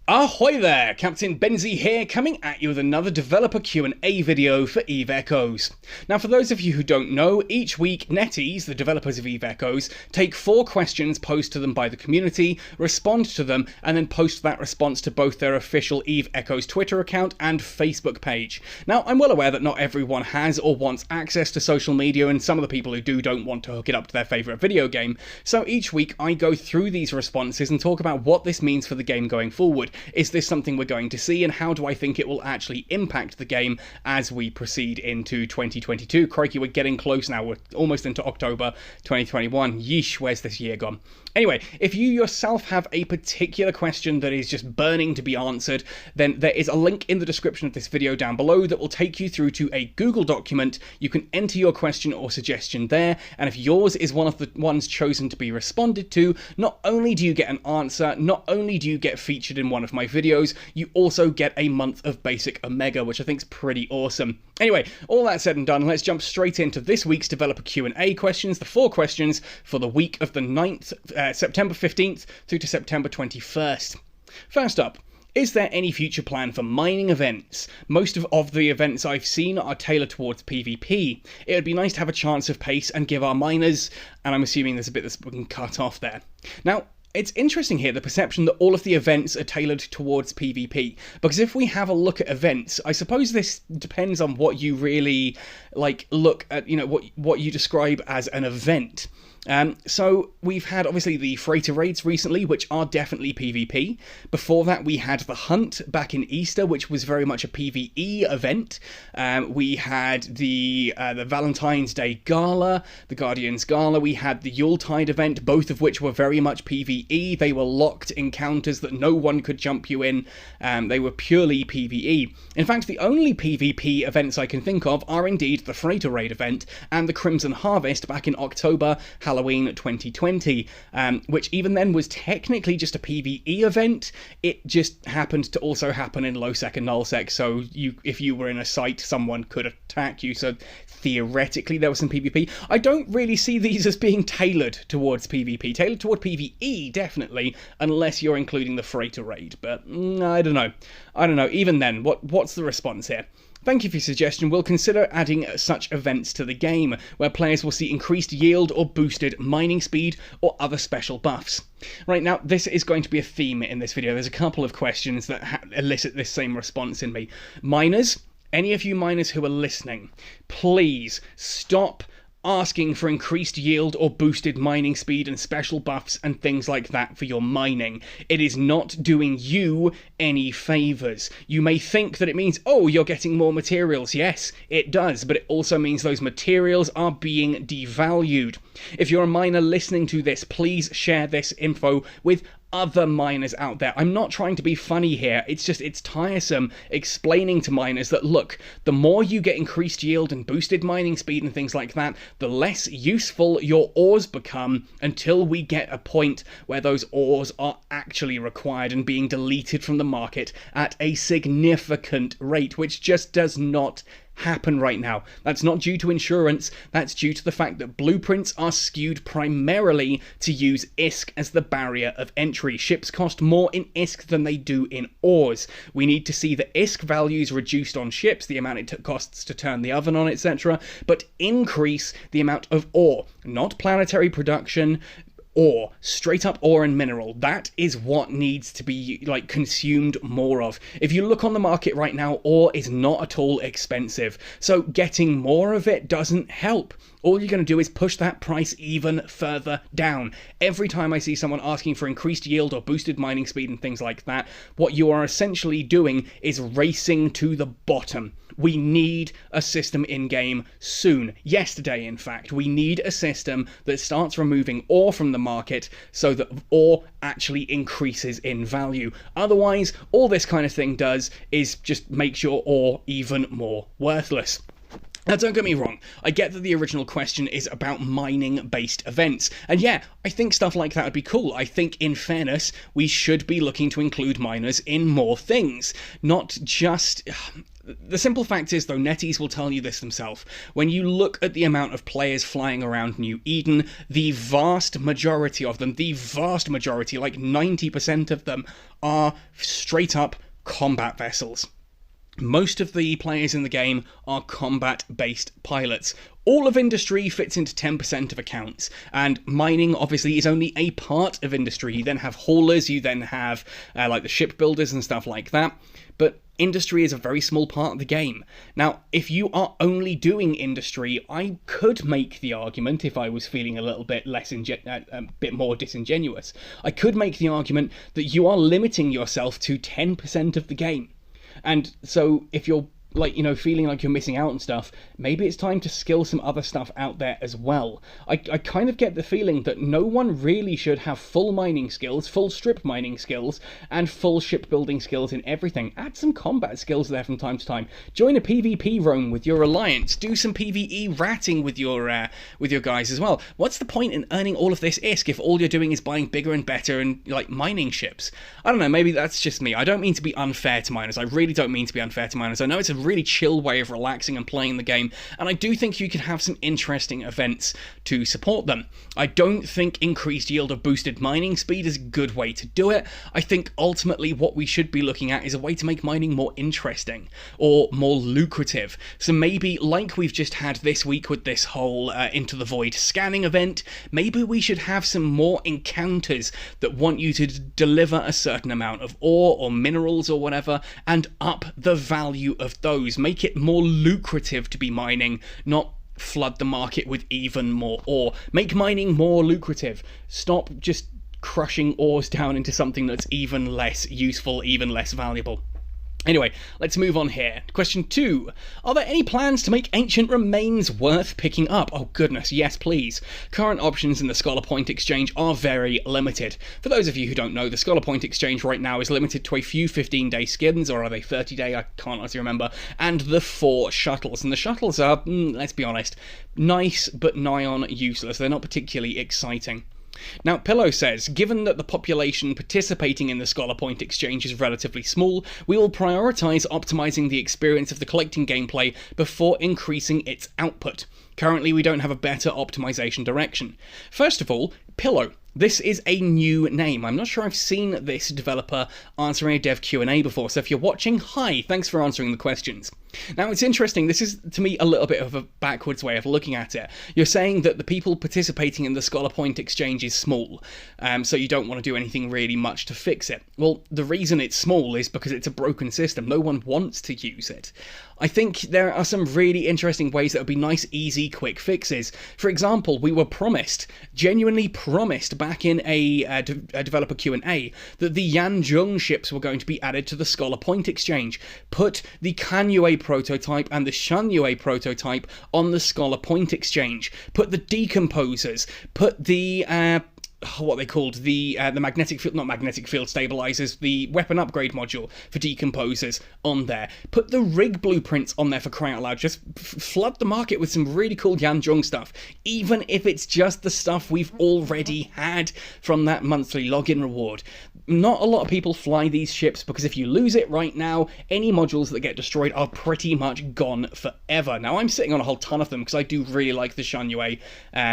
Ahoy there, Captain Benzie here, coming at you with another developer Q&A video for Eve Echoes. Now, for those of you who don't know, each week NetEase, the developers of Eve Echoes, take 4 questions posed to them by the community, respond to them, and then post that response to both their official Eve Echoes Twitter account and Facebook page. Now, I'm well aware that not everyone has or wants access to social media, and some of the people who do don't want to hook it up to their favourite video game, so each week I go through these responses and talk about what this means for the game going forward. Is this something we're going to see, and how do I think it will actually impact the game as we proceed into 2022? Crikey, we're getting close now. We're almost into October 2021. Yeesh, where's this year gone? Anyway, if you yourself have a particular question that is just burning to be answered, then there is a link in the description of this video down below that will take you through to a Google document. You can enter your question or suggestion there, and if yours is one of the ones chosen to be responded to, not only do you get an answer, not only do you get featured in one of my videos, you also get a month of basic Omega, which I think is pretty awesome. Anyway, all that said and done, let's jump straight into this week's developer Q&A questions, the 4 questions for the week of the 9th, September 15th through to September 21st. First up, is there any future plan for mining events? Most of the events I've seen are tailored towards PvP. It would be nice to have a chance of pace and give our miners, and I'm assuming there's a bit that's been cut off there. Now, it's interesting here, the perception that all of the events are tailored towards PvP, because if we have a look at events, I suppose this depends on what you really look at, what you describe as an event. So we've had obviously the freighter raids recently, which are definitely PvP. Before that, we had the hunt back in Easter, which was very much a PvE event. We had the Valentine's Day Gala, the Guardians Gala. We had the Yuletide event, both of which were very much PvE. They were locked encounters that no one could jump you in. They were purely PvE. In fact, the only PvP events I can think of are indeed the freighter raid event and the Crimson Harvest back in October, Halloween 2020, which even then was technically just a PvE event. It just happened to also happen in low sec and null sec, so if you were in a site, someone could attack you, so theoretically there was some PvP. I don't really see these as being tailored towards PvP. Tailored toward PvE, definitely, unless you're including the freighter raid, but I don't know. Even then, what's the response here? Thank you for your suggestion. We'll consider adding such events to the game, where players will see increased yield or boosted mining speed or other special buffs. Right, now, this is going to be a theme in this video. There's a couple of questions that elicit this same response in me. Miners, any of you miners who are listening, please stop asking for increased yield or boosted mining speed and special buffs and things like that for your mining. It is not doing you any favours. You may think that it means, oh, you're getting more materials. Yes, it does, but it also means those materials are being devalued. If you're a miner listening to this, please share this info with other miners out there. I'm not trying to be funny here, it's tiresome explaining to miners that, look, the more you get increased yield and boosted mining speed and things like that, the less useful your ores become until we get a point where those ores are actually required and being deleted from the market at a significant rate, which just does not happen right now. That's not due to insurance, that's due to the fact that blueprints are skewed primarily to use ISK as the barrier of entry. Ships cost more in ISK than they do in ores. We need to see the ISK values reduced on ships, the amount it costs to turn the oven on, etc., but increase the amount of ore, not planetary production, ore, straight up ore and mineral. That is what needs to be consumed more of. If you look on the market right now, ore is not at all expensive, so getting more of it doesn't help. All you're going to do is push that price even further down. Every time I see someone asking for increased yield or boosted mining speed and things like that, what you are essentially doing is racing to the bottom. We need a system in-game soon. Yesterday, in fact. We need a system that starts removing ore from the market so that ore actually increases in value. Otherwise, all this kind of thing does is just makes your ore even more worthless. Now, don't get me wrong, I get that the original question is about mining-based events, and yeah, I think stuff like that would be cool. I think, in fairness, we should be looking to include miners in more things, not just The simple fact is, though, NetEase will tell you this themselves. When you look at the amount of players flying around New Eden, the vast majority of them, like 90% of them, are straight up combat vessels. Most of the players in the game are combat-based pilots. All of industry fits into 10% of accounts, and mining obviously is only a part of industry. You then have haulers, you then have like the shipbuilders and stuff like that, but industry is a very small part of the game. Now, if you are only doing industry, I could make the argument, if I was feeling a little bit bit more disingenuous, I could make the argument that you are limiting yourself to 10% of the game. And so if you're like, feeling like you're missing out on stuff, maybe it's time to skill some other stuff out there as well. I kind of get the feeling that no one really should have full mining skills, full strip mining skills, and full shipbuilding skills in everything. Add some combat skills there from time to time. Join a PvP roam with your alliance. Do some PvE ratting with your guys as well. What's the point in earning all of this ISK if all you're doing is buying bigger and better and, like, mining ships? I don't know, maybe that's just me. I don't mean to be unfair to miners. I really don't mean to be unfair to miners. I know it's a really chill way of relaxing and playing the game, and I do think you can have some interesting events to support them. I don't think increased yield of boosted mining speed is a good way to do it. I think ultimately what we should be looking at is a way to make mining more interesting or more lucrative. So maybe, like we've just had this week with this whole Into the Void scanning event, maybe we should have some more encounters that want you to deliver a certain amount of ore or minerals or whatever, and up the value of those. Make it more lucrative to be mining, not flood the market with even more ore. Make mining more lucrative. Stop just crushing ores down into something that's even less useful, even less valuable. Anyway, let's move on here. Question 2. Are there any plans to make ancient remains worth picking up? Oh goodness, yes please. Current options in the Scholar Point Exchange are very limited. For those of you who don't know, the Scholar Point Exchange right now is limited to a few 15-day skins, or are they 30-day? I can't honestly remember. And the 4 shuttles. And the shuttles are, let's be honest, nice but nigh on useless. They're not particularly exciting. Now, Pillow says, given that the population participating in the Scholar Point Exchange is relatively small, we will prioritise optimising the experience of the collecting gameplay before increasing its output. Currently, we don't have a better optimisation direction. First of all, Pillow. This is a new name. I'm not sure I've seen this developer answering a dev Q&A before, so if you're watching, hi, thanks for answering the questions. Now, it's interesting, this is, to me, a little bit of a backwards way of looking at it. You're saying that the people participating in the Scholar Point Exchange is small, so you don't want to do anything really much to fix it. Well, the reason it's small is because it's a broken system. No one wants to use it. I think there are some really interesting ways that would be nice, easy, quick fixes. For example, we were promised, genuinely promised, back in a developer Q&A, that the Yanzhong ships were going to be added to the Scholar Point Exchange. Put the Kanyue prototype and the Shanyue prototype on the Scholar Point Exchange. Put the Decomposers. Put the what they called the magnetic field, not magnetic field stabilizers, the weapon upgrade module for Decomposers on there. Put the rig blueprints on there, for crying out loud. Just flood the market with some really cool Yanzhong stuff, even if it's just the stuff we've already had from that monthly login reward. Not a lot of people fly these ships, because if you lose it right now, any modules that get destroyed are pretty much gone forever. Now, I'm sitting on a whole ton of them because I do really like the Shanyue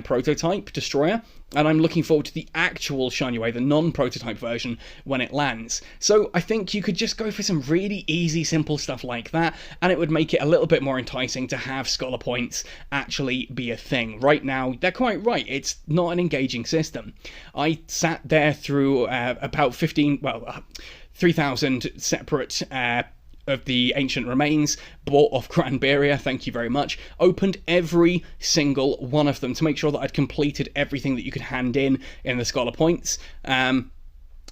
prototype destroyer, and I'm looking forward to the actual Shanyue, the non-prototype version, when it lands. So I think you could just go for some really easy, simple stuff like that, and it would make it a little bit more enticing to have Scholar Points actually be a thing. Right now, they're quite right, it's not an engaging system. I sat there through about 3,000 separate of the ancient remains, bought off Granberia, thank you very much, opened every single one of them to make sure that I'd completed everything that you could hand in the Scholar Points,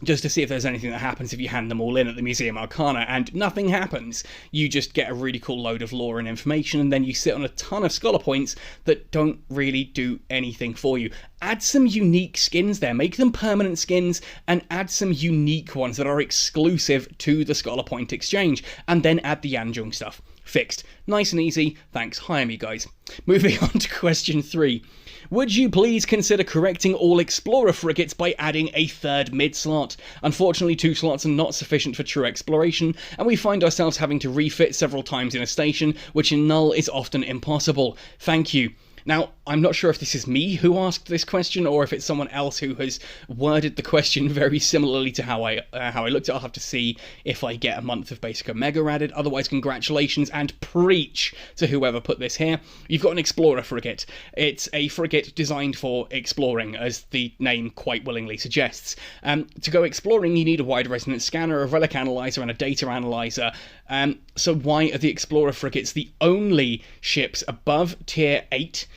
just to see if there's anything that happens if you hand them all in at the Museum Arcana, and nothing happens. You just get a really cool load of lore and information, and then you sit on a ton of Scholar Points that don't really do anything for you. Add some unique skins there, make them permanent skins, and add some unique ones that are exclusive to the Scholar Point Exchange, and then add the Yanzhong stuff. Fixed. Nice and easy. Thanks. Hire me, guys. Moving on to question 3. Would you please consider correcting all Explorer frigates by adding a third mid-slot? Unfortunately, 2 slots are not sufficient for true exploration, and we find ourselves having to refit several times in a station, which in Null is often impossible. Thank you. Now, I'm not sure if this is me who asked this question or if it's someone else who has worded the question very similarly to how I looked at it. I'll have to see if I get a month of Basic Omega added. Otherwise, congratulations and preach to whoever put this here. You've got an Explorer frigate. It's a frigate designed for exploring, as the name quite willingly suggests. To go exploring, you need a wide resonance scanner, a relic analyzer, and a data analyzer. So why are the Explorer frigates the only ships above Tier 8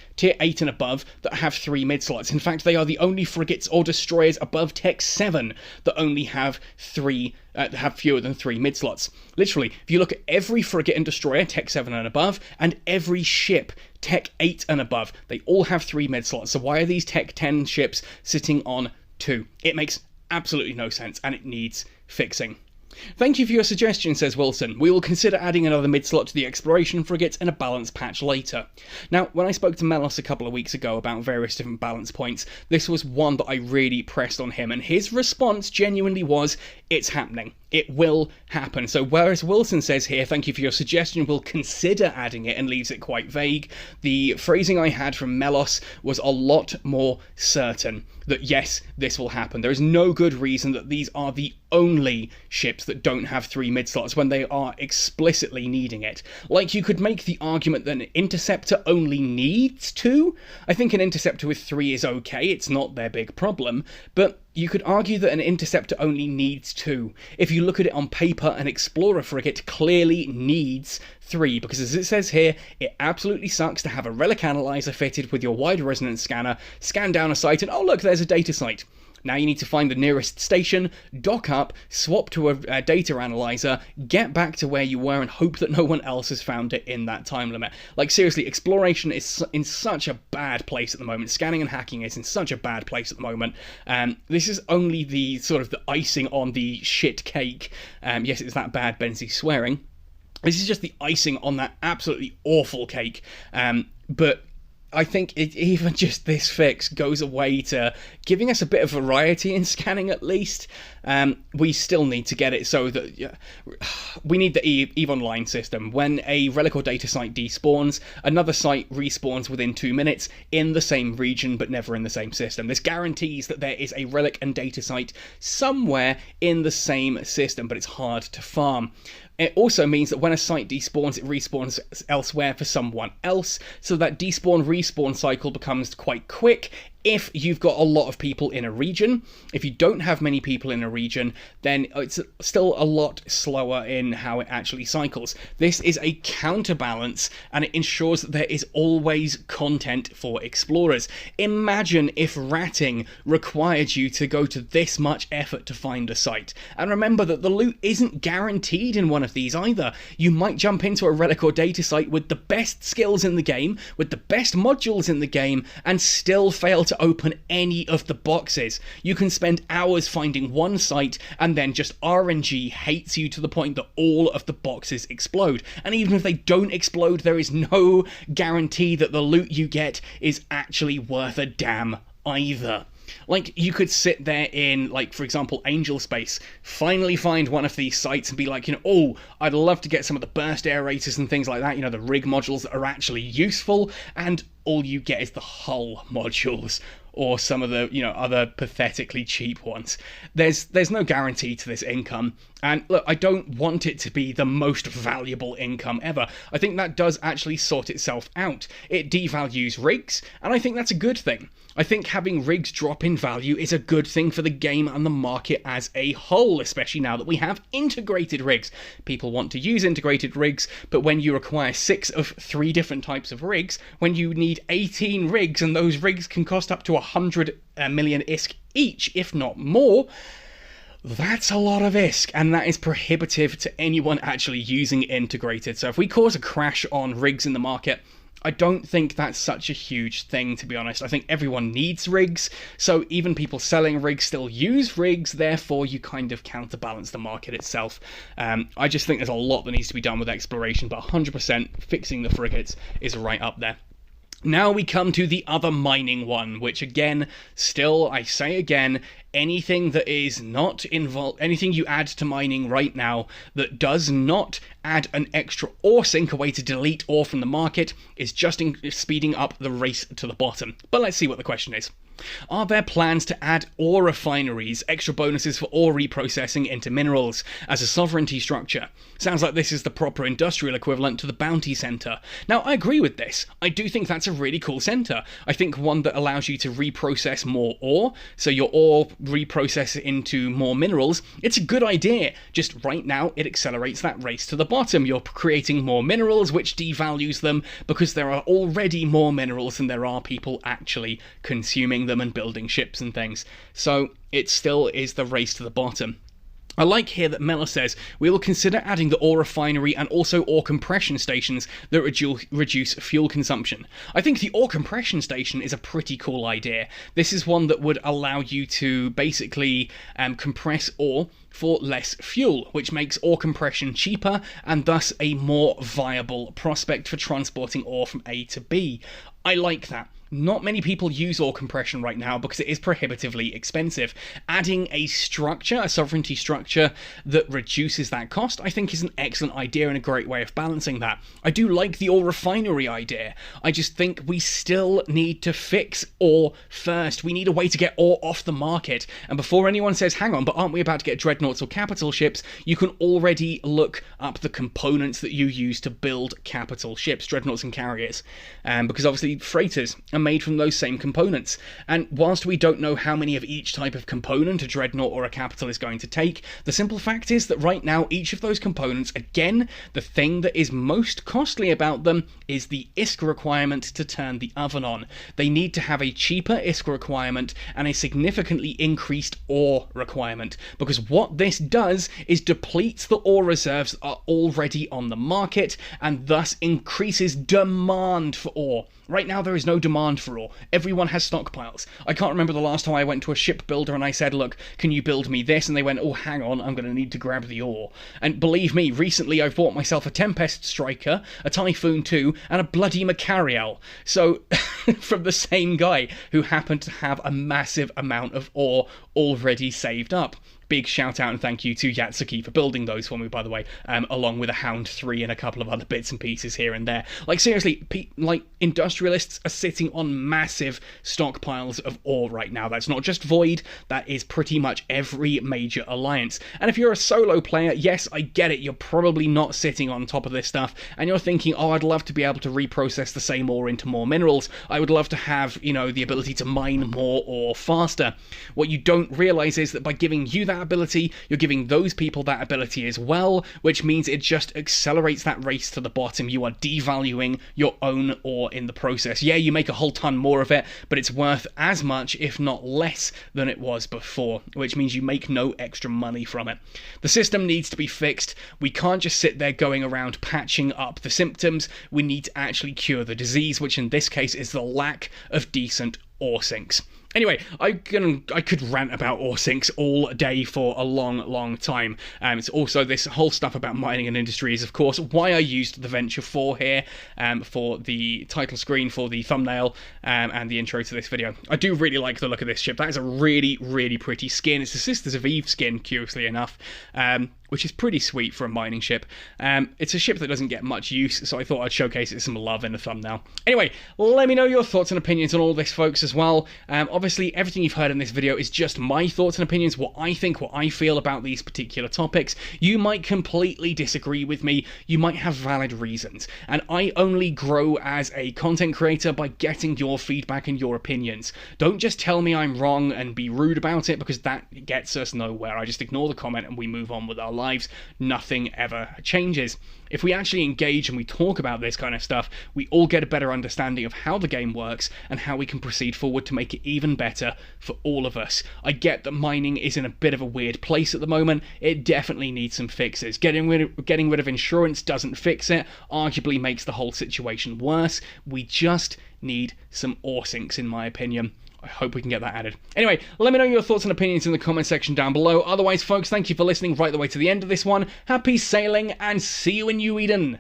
and above that have 3 mid-slots? In fact, they are the only frigates or destroyers above Tech 7 that only have fewer than 3 mid-slots. Literally, if you look at every frigate and destroyer, Tech 7 and above, and every ship, Tech 8 and above, they all have 3 mid-slots. So why are these Tech 10 ships sitting on 2? It makes absolutely no sense, and it needs fixing. Thank you for your suggestion, says Wilson. We will consider adding another mid-slot to the exploration frigates in a balance patch later. Now, when I spoke to Melos a couple of weeks ago about various different balance points, this was one that I really pressed on him, and his response genuinely was, it's happening. It will happen. So whereas Wilson says here, thank you for your suggestion, we'll consider adding it, and leaves it quite vague, the phrasing I had from Melos was a lot more certain that yes, this will happen. There is no good reason that these are the only ships that don't have 3 mid-slots when they are explicitly needing it. Like, you could make the argument that an Interceptor only needs 2. I think an Interceptor with 3 is okay, it's not their big problem, but you could argue that an Interceptor only needs 2. If you look at it on paper, an Explorer frigate clearly needs 3, because as it says here, it absolutely sucks to have a relic analyzer fitted with your wide resonance scanner, scan down a site, and oh look, there's a data site. Now you need to find the nearest station, dock up, swap to a data analyzer, get back to where you were, and hope that no one else has found it in that time limit. Like, seriously, exploration is in such a bad place at the moment. Scanning and hacking is in such a bad place at the moment. This is only the sort of the icing on the shit cake. Yes, it's that bad, Benzie swearing. This is just the icing on that absolutely awful cake. But I think even just this fix goes away to giving us a bit of variety in scanning at least. We still need to get it so that we need the EVE Online system. When a relic or data site despawns, another site respawns within 2 minutes in the same region but never in the same system. This guarantees that there is a relic and data site somewhere in the same system, but it's hard to farm. It also means that when a site despawns, it respawns elsewhere for someone else, so that despawn-respawn cycle becomes quite quick if you've got a lot of people in a region. If you don't have many people in a region, then it's still a lot slower in how it actually cycles. This is a counterbalance, and it ensures that there is always content for explorers. Imagine if ratting required you to go to this much effort to find a site. And remember that the loot isn't guaranteed in one of these either. You might jump into a relic or data site with the best skills in the game, with the best modules in the game, and still fail to open any of the boxes. You can spend hours finding one site and then just RNG hates you to the point that all of the boxes explode. And even if they don't explode, there is no guarantee that the loot you get is actually worth a damn either. Like, you could sit there in, like, for example, Angel Space, finally find one of these sites and be like, oh, I'd love to get some of the burst aerators and things like that, the rig modules that are actually useful, and all you get is the hull modules, or some of the, other pathetically cheap ones. There's no guarantee to this income, and look, I don't want it to be the most valuable income ever. I think that does actually sort itself out. It devalues rigs, and I think that's a good thing. I think having rigs drop in value is a good thing for the game and the market as a whole, especially now that we have integrated rigs. People want to use integrated rigs, but when you require 6 of 3 different types of rigs, when you need 18 rigs and those rigs can cost up to 100 million ISK each, if not more, that's a lot of ISK, and that is prohibitive to anyone actually using integrated. So if we cause a crash on rigs in the market, I don't think that's such a huge thing, to be honest. I think everyone needs rigs, so even people selling rigs still use rigs, therefore you kind of counterbalance the market itself. I just think there's a lot that needs to be done with exploration, but 100% fixing the frigates is right up there. Now we come to the other mining one, which again, still, I say again, anything that is not involved, anything you add to mining right now that does not add an extra ore sink, a way to delete ore from the market, is just speeding up the race to the bottom. But let's see what the question is. Are there plans to add ore refineries, extra bonuses for ore reprocessing into minerals, as a sovereignty structure? Sounds like this is the proper industrial equivalent to the bounty centre. Now, I agree with this. I do think that's a really cool centre. I think one that allows you to reprocess more ore, so your ore reprocess it into more minerals. It's a good idea. Just right now, it accelerates that race to the bottom. You're creating more minerals, which devalues them, because there are already more minerals than there are people actually consuming them and building ships and things. So it still is the race to the bottom. I like here that Miller says, we will consider adding the ore refinery and also ore compression stations that reduce fuel consumption. I think the ore compression station is a pretty cool idea. This is one that would allow you to basically compress ore for less fuel, which makes ore compression cheaper and thus a more viable prospect for transporting ore from A to B. I like that. Not many people use ore compression right now because it is prohibitively expensive. Adding a structure, a sovereignty structure that reduces that cost, I think is an excellent idea and a great way of balancing that. I do like the ore refinery idea. I just think we still need to fix ore first. We need a way to get ore off the market. And before anyone says, hang on, but aren't we about to get dreadnoughts or capital ships? You can already look up the components that you use to build capital ships, dreadnoughts and carriers. Because obviously freighters are made from those same components. And whilst we don't know how many of each type of component a dreadnought or a capital is going to take, the simple fact is that right now each of those components, again, the thing that is most costly about them is the ISK requirement to turn the oven on. They need to have a cheaper ISK requirement and a significantly increased ore requirement, because what this does is depletes the ore reserves that are already on the market and thus increases demand for ore. Right now there is no demand for ore. Everyone has stockpiles. I can't remember the last time I went to a shipbuilder and I said, look, can you build me this? And they went, oh, hang on, I'm going to need to grab the ore. And believe me, recently I've bought myself a Tempest Striker, a Typhoon 2, and a bloody Macariel. So, from the same guy who happened to have a massive amount of ore already saved up. Big shout out and thank you to Yatsuki for building those for me, by the way, along with a Hound 3 and a couple of other bits and pieces here and there. Like, seriously, industrialists are sitting on massive stockpiles of ore right now. That's not just Void, that is pretty much every major alliance. And if you're a solo player, yes, I get it, you're probably not sitting on top of this stuff, and you're thinking, oh, I'd love to be able to reprocess the same ore into more minerals. I would love to have, you know, the ability to mine more ore faster. What you don't realise is that by giving you that ability, you're giving those people that ability as well, which means it just accelerates that race to the bottom. You are devaluing your own ore in the process. Yeah, you make a whole ton more of it, but it's worth as much, if not less, than it was before, which means you make no extra money from it. The system needs to be fixed. We can't just sit there going around patching up the symptoms. We need to actually cure the disease, which in this case is the lack of decent ore sinks. Anyway, I could rant about ore sinks all day for a long time. It's also this whole stuff about mining and industry is, of course, why I used the Venture 4 here for the title screen, for the thumbnail, and the intro to this video. I do really like the look of this ship. That is a really pretty skin. It's the Sisters of Eve skin, curiously enough, which is pretty sweet for a mining ship. It's a ship that doesn't get much use, so I thought I'd showcase it some love in a thumbnail. Anyway, let me know your thoughts and opinions on all this, folks, as well. Obviously, everything you've heard in this video is just my thoughts and opinions, what I think, what I feel about these particular topics. You might completely disagree with me, you might have valid reasons, and I only grow as a content creator by getting your feedback and your opinions. Don't just tell me I'm wrong and be rude about it, because that gets us nowhere. I just ignore the comment and we move on with our lives. Nothing ever changes. If we actually engage and we talk about this kind of stuff, we all get a better understanding of how the game works and how we can proceed forward to make it even better for all of us. I get that mining is in a bit of a weird place at the moment. It definitely needs some fixes. Getting rid of insurance doesn't fix it, arguably makes the whole situation worse. We just need some ore sinks, in my opinion. I hope we can get that added. Anyway, let me know your thoughts and opinions in the comment section down below. Otherwise, folks, thank you for listening right the way to the end of this one. Happy sailing, and see you in New Eden.